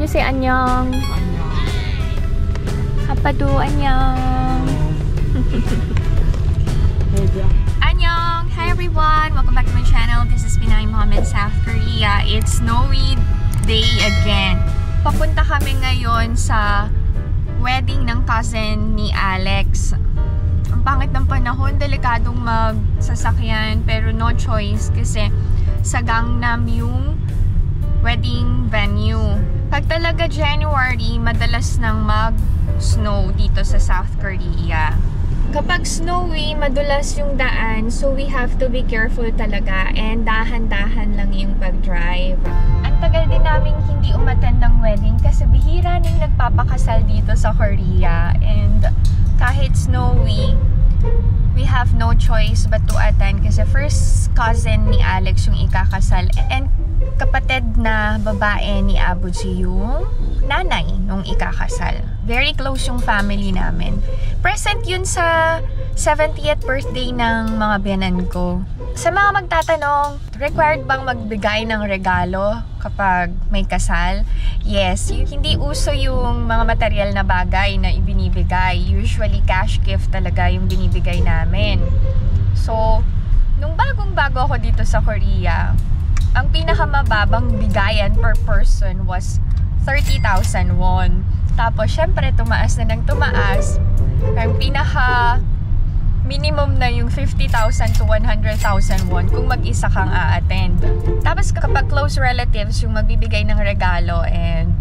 you say annyeong? Hapadu, annyeong. Annyeong! Hi everyone! Welcome back to my channel. This is Pinay Mom in South Korea. It's snowy day again. Papunta kami ngayon sa wedding ng cousin ni Alex. Ang pangit ng panahon, delikadong magsasakyan, pero no choice kasi sa Gangnam yung wedding venue. Pag talaga January, madalas nang mag-snow dito sa South Korea. Kapag snowy, madulas yung daan, so we have to be careful talaga and dahan-dahan lang yung pag-drive. Ang tagal din namin hindi umattend ng wedding kasi bihira nang nagpapakasal dito sa Korea, and kahit snowy, we have no choice but to attend kasi first cousin ni Alex yung ikakasal and kapatid na babae ni Abuji yung nanay nung ikakasal. Very close yung family namin. Present yun sa 70th birthday ng mga biyanan ko. Sa mga magtatanong, required bang magbigay ng regalo kapag may kasal? Yes, hindi uso yung mga material na bagay na ibinibigay. Usually cash gift talaga yung binibigay namin. So, nung bagong-bago ako dito sa Korea, ang pinakamababang bigayan per person was 30,000 won. Tapos, syempre, tumaas na ng tumaas. Ang pinaka minimum na yung 50,000 to 100,000 won kung mag-isa kang a-attend. Tapos, kapag close relatives yung magbibigay ng regalo and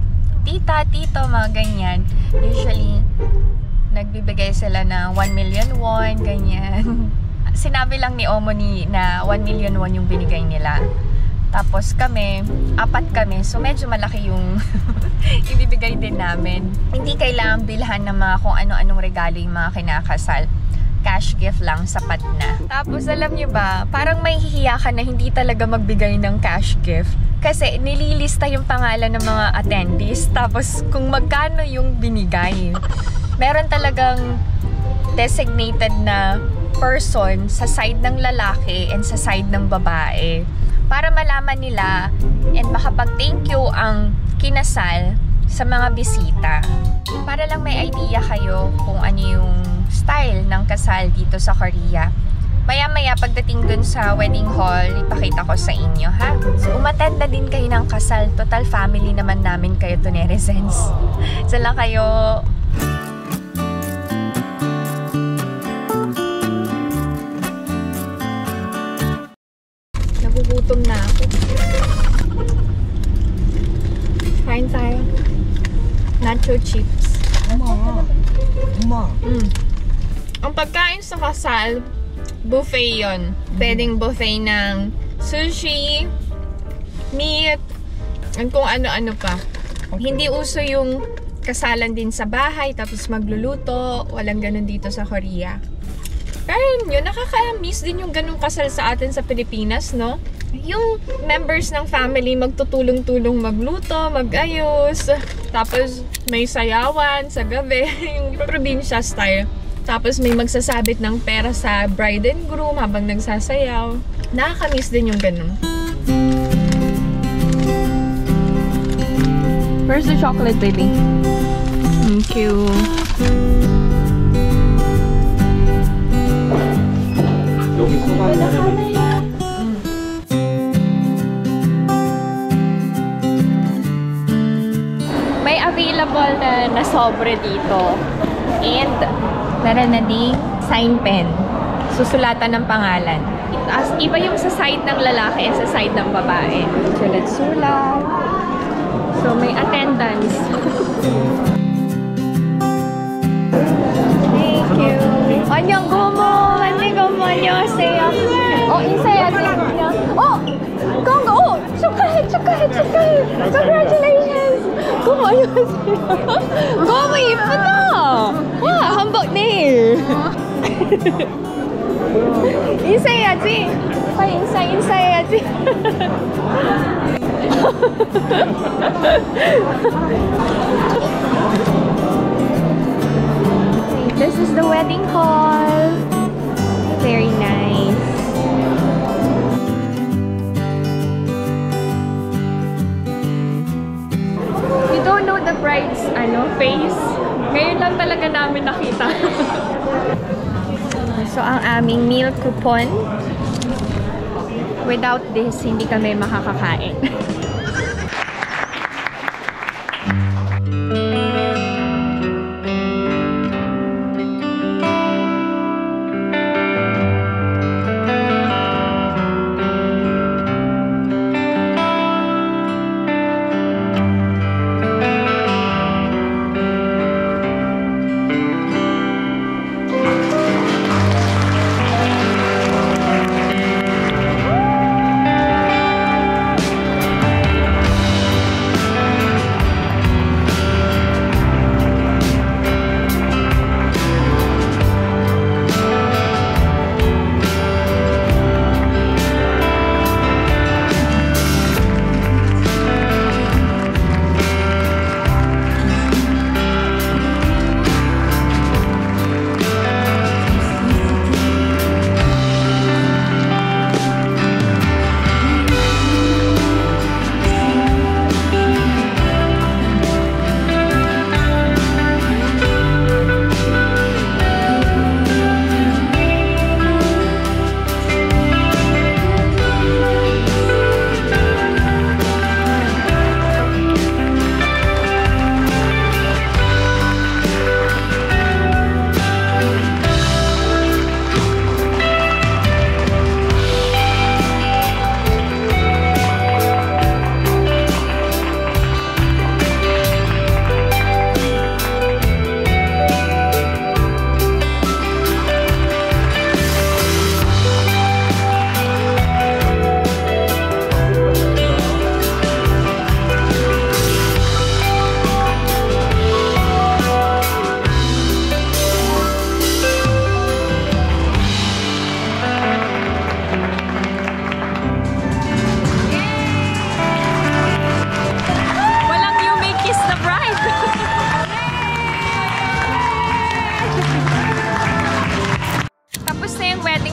tita, tito, mga ganyan, usually, nagbibigay sila ng 1 million won, ganyan. Sinabi lang ni Omoni na 1 million won yung binigay nila. Tapos kami, 4 kami, so medyo malaki yung ibibigay din namin. Hindi kailangan bilhan ng mga kung ano-anong regalo yung mga kinakasal. Cash gift lang, sapat na. Tapos alam nyo ba, parang may hihiya ka na hindi talaga magbigay ng cash gift. Kasi nililista yung pangalan ng mga attendees, tapos kung magkano yung binigay. Meron talagang designated na person sa side ng lalaki and sa side ng babae. Para malaman nila and makapag-thank you ang kinasal sa mga bisita. Para lang may idea kayo kung ano yung style ng kasal dito sa Korea. Maya-maya pagdating dun sa wedding hall, ipakita ko sa inyo, ha? So, umattend na din kayo ng kasal. Total family naman namin kayo to Neresens. Saan lang kayo? Nagugutom na ako. Kain tayo. Nacho chips. Ang pagkain sa kasal, buffet yon. Pwedeng buffet ng sushi, meat, at kung ano-ano pa. Hindi uso yung kasalan din sa bahay, tapos magluluto. Walang ganun dito sa Korea. Pero yun, nakaka-miss din yung ganung kasal sa atin sa Pilipinas, no? Yung members ng family magtutulong-tulong magluto, magayos, tapos may sayawan sa gabi, yung probinsya style. Tapos may magsasabit ng pera sa bride and groom habang nagsasayaw. Nakaka-miss din yung ganun. Where's the chocolate, baby? Thank you. May available na sobre dito. And meron na ding sign pen. Susulatan ng pangalan. As iba yung sa side ng lalaki at sa side ng babae. Sulat. So may attendance. Thank you. Annyeong gomo. 안녕하세요. 인사해야지. 건강. 축하해. Congratulations. 고모 안녕하세요. 고모 이쁘다. 와, 한복 네일. 인사해야지. 빨리 인사해야지. This is the wedding hall. Very nice. You don't bride's face. Ngayon lang talaga namin nakita. So, ang aming meal coupon. Without this, hindi kami makakakain.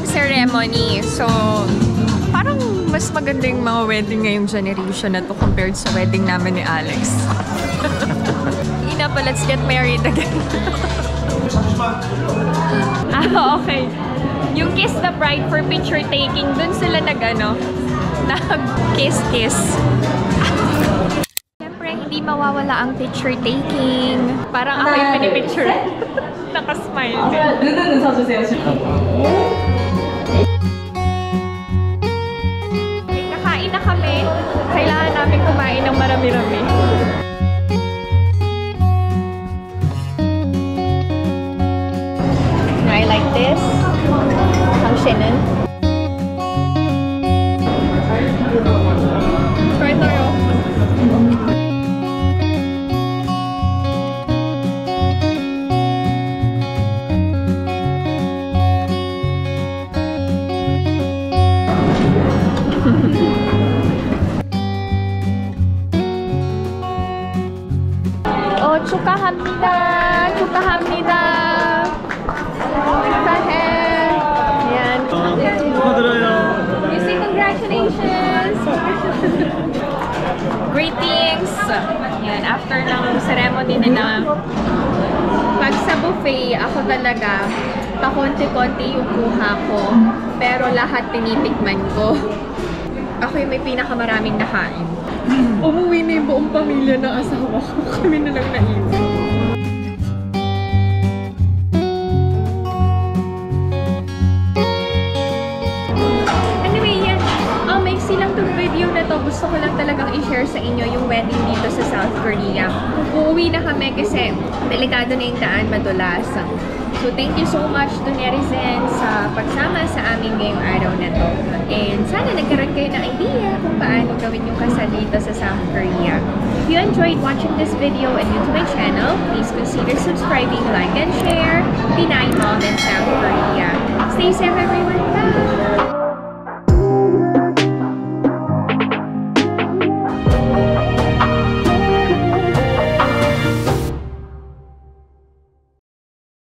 Ceremony. So, parang mas maganda yung mga wedding ngayong generation na to compared sa wedding namin ni Alex. Ina pa, let's get married again. Okay. Yung kiss the bride for picture taking, dun sila nag-kiss-kiss. Siyempre, hindi mawawala ang picture taking. Parang ako yung pinipicture. Nakasmile din. Kakain na kami. Kailangan namin kumain ng marami-rami. I like this. Ang shinin. Try tayo. 축하합니다. 축하합니다. 축하해. Yan. 축하드려요. You say congratulations. Greetings. Yan. After ng ceremony nila, pag sa buffet, ako talaga, pakonti-konti yung kuha ko. Pero lahat tinitikman ko. Ako yung may pinakamaraming nakain. Umuwi na yung buong pamilya ng asawa ko. Kami na lang naiwan. Anyway, yan. Maiksi lang itong video na to. Gusto ko lang talagang i-share sa inyo yung wedding dito sa South Korea. Uuwi na kami kasi delikado na yung daan, madulas. So, thank you so much to netizens sa pagsama sa amin ngayong araw na to. And sana nagkaroon kayo ng idea kung paano gawin yung kasal dito sa South Korea. If you enjoyed watching this video and new to my channel, please consider subscribing, like, and share. Pinay Mom in South Korea. Stay safe, everyone.